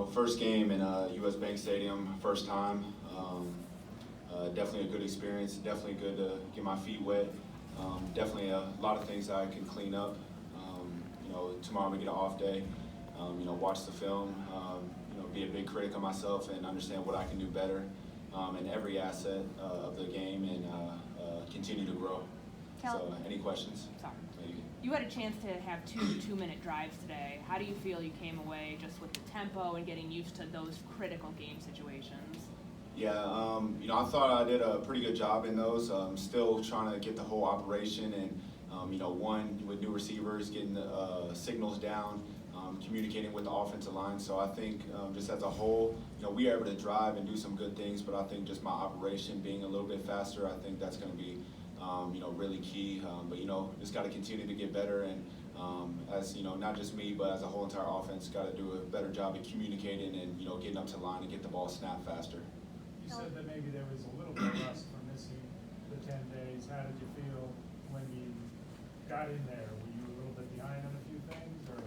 first game in U.S. Bank Stadium, first time. Definitely a good experience. Definitely good to get my feet wet. Definitely a lot of things that I can clean up. Tomorrow we get an off day. Watch the film. Be a big critic of myself and understand what I can do better in every asset of the game and continue to grow. So, any questions? Sorry. You had a chance to have two-minute drives today. How do you feel you came away just with the tempo and getting used to those critical game situations? Yeah, I thought I did a pretty good job in those. Still trying to get the whole operation and, one, with new receivers, getting the signals down, communicating with the offensive line. So I think just as a whole, we are able to drive and do some good things, but I think just my operation being a little bit faster, I think that's going to be really key. But just got to continue to get better, and as not just me, but as a whole entire offense, got to do a better job of communicating and getting up to the line and get the ball snapped faster. You said that maybe there was a little bit of rust from missing the 10 days. How did you feel when you got in there? Were you a little bit behind on a few things, or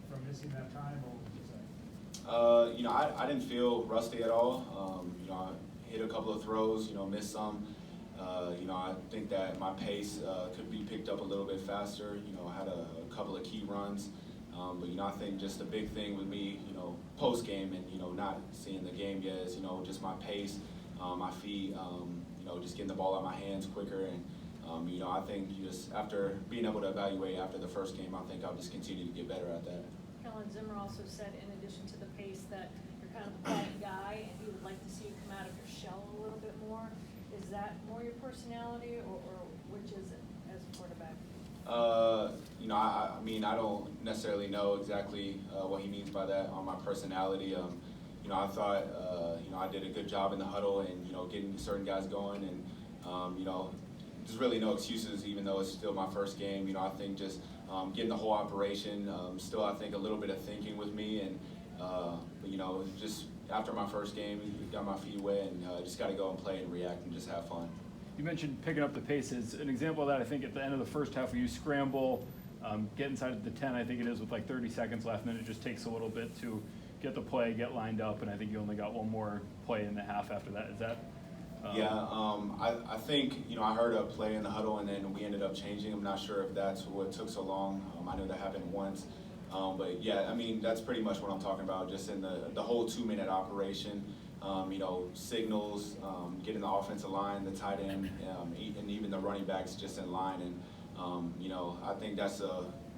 from missing that time? What would you say? I didn't feel rusty at all. I hit a couple of throws, missed some. I think that my pace could be picked up a little bit faster. I had a couple of key runs. But I think just the big thing with me, post game and not seeing the game yet is just my pace, my feet, just getting the ball out of my hands quicker, and I think just after being able to evaluate after the first game, I think I'll just continue to get better at that. Kellen, Zimmer also said, in addition to the pace, that you're kind of the quiet guy, and he would like to see you come out of your shell a little bit more. Is that more your personality, or which is it as a quarterback? I don't necessarily know exactly what he means by that on my personality. I thought, I did a good job in the huddle and, getting certain guys going, and, there's really no excuses, even though it's still my first game. I think just getting the whole operation, still I think a little bit of thinking with me, and, but, just after my first game, got my feet wet, and just got to go and play and react and just have fun. You mentioned picking up the paces. An example of that, I think, at the end of the first half, where you scramble, get inside of the 10, I think it is, with like 30 seconds left, and then it just takes a little bit to get the play, get lined up, and I think you only got one more play in the half after that. Is that? I think, I heard a play in the huddle, and then we ended up changing. I'm not sure if that's what took so long. I know that happened once. But yeah, that's pretty much what I'm talking about, just in the whole 2-minute operation. Signals, getting the offensive line, the tight end, and even the running backs just in line. And, I think that's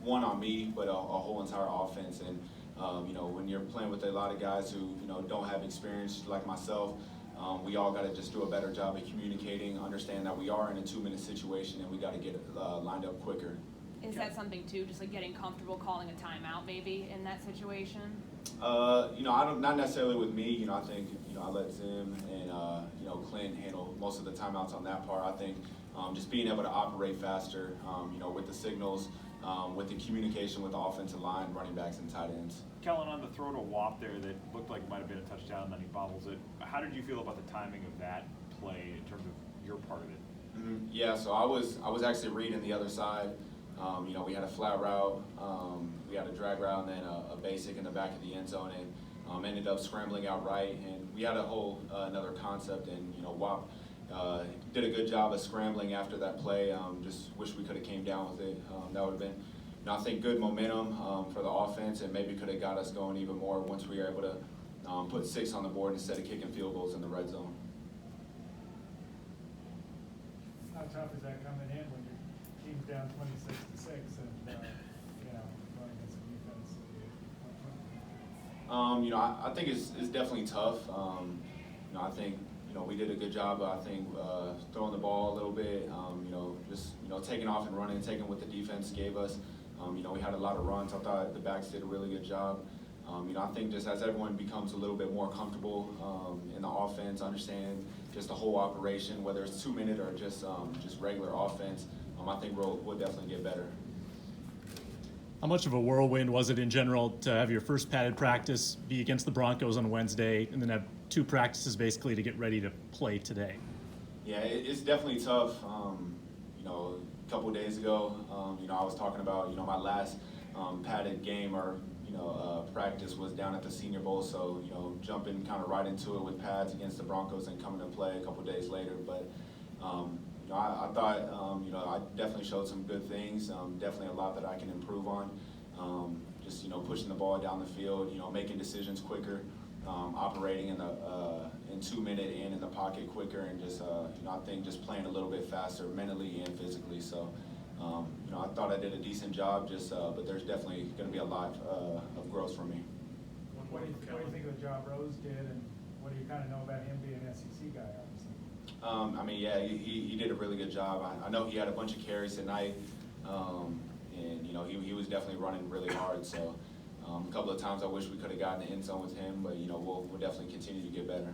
one on me, but a whole entire offense. And, when you're playing with a lot of guys who, don't have experience like myself, we all got to just do a better job of communicating, understand that we are in a 2-minute situation, and we got to get lined up quicker. Is that something too, just like getting comfortable calling a timeout maybe in that situation? I don't, not necessarily with me. I think, I let Zim and, Clint handle most of the timeouts on that part. I think just being able to operate faster, with the signals, with the communication with the offensive line, running backs, and tight ends. Kellen, on the throw to Wap there that looked like it might have been a touchdown, and then he bobbles it. How did you feel about the timing of that play in terms of your part of it? Mm-hmm. Yeah, so I was actually reading the other side. We had a flat route, we had a drag route, and then a basic in the back of the end zone, and ended up scrambling out right. And we had a whole another concept, and Wap did a good job of scrambling after that play. Just wish we could have came down with it. That would have been, I think, good momentum for the offense, and maybe could have got us going even more once we were able to put 6 on the board instead of kicking field goals in the red zone. How tough is that coming in when your team's down 26-6 and going against the defense? I think it's definitely tough. I think we did a good job. I think throwing the ball a little bit. Just taking off and running, taking what the defense gave us. We had a lot of runs. I thought the backs did a really good job. I think just as everyone becomes a little bit more comfortable in the offense, understand just the whole operation, whether it's 2-minute or just regular offense, I think we'll definitely get better. How much of a whirlwind was it in general to have your first padded practice be against the Broncos on Wednesday, and then have 2 practices basically to get ready to play today? Yeah, it's definitely tough. A couple of days ago, I was talking about my last padded game, or practice was down at the Senior Bowl, so, jumping kind of right into it with pads against the Broncos and coming to play a couple days later. But, I thought, I definitely showed some good things, definitely a lot that I can improve on. Just, pushing the ball down the field, making decisions quicker, operating in 2 minute and in the pocket quicker, and just, I think just playing a little bit faster mentally and physically. So, I thought I did a decent job, but there's definitely going to be a lot of growth for me. What do you think of the job Rose did, and what do you kind of know about him being an SEC guy, obviously? Yeah, he did a really good job. I know he had a bunch of carries tonight, and he was definitely running really hard. So a couple of times I wish we could have gotten the end zone with him, but we'll definitely continue to get better.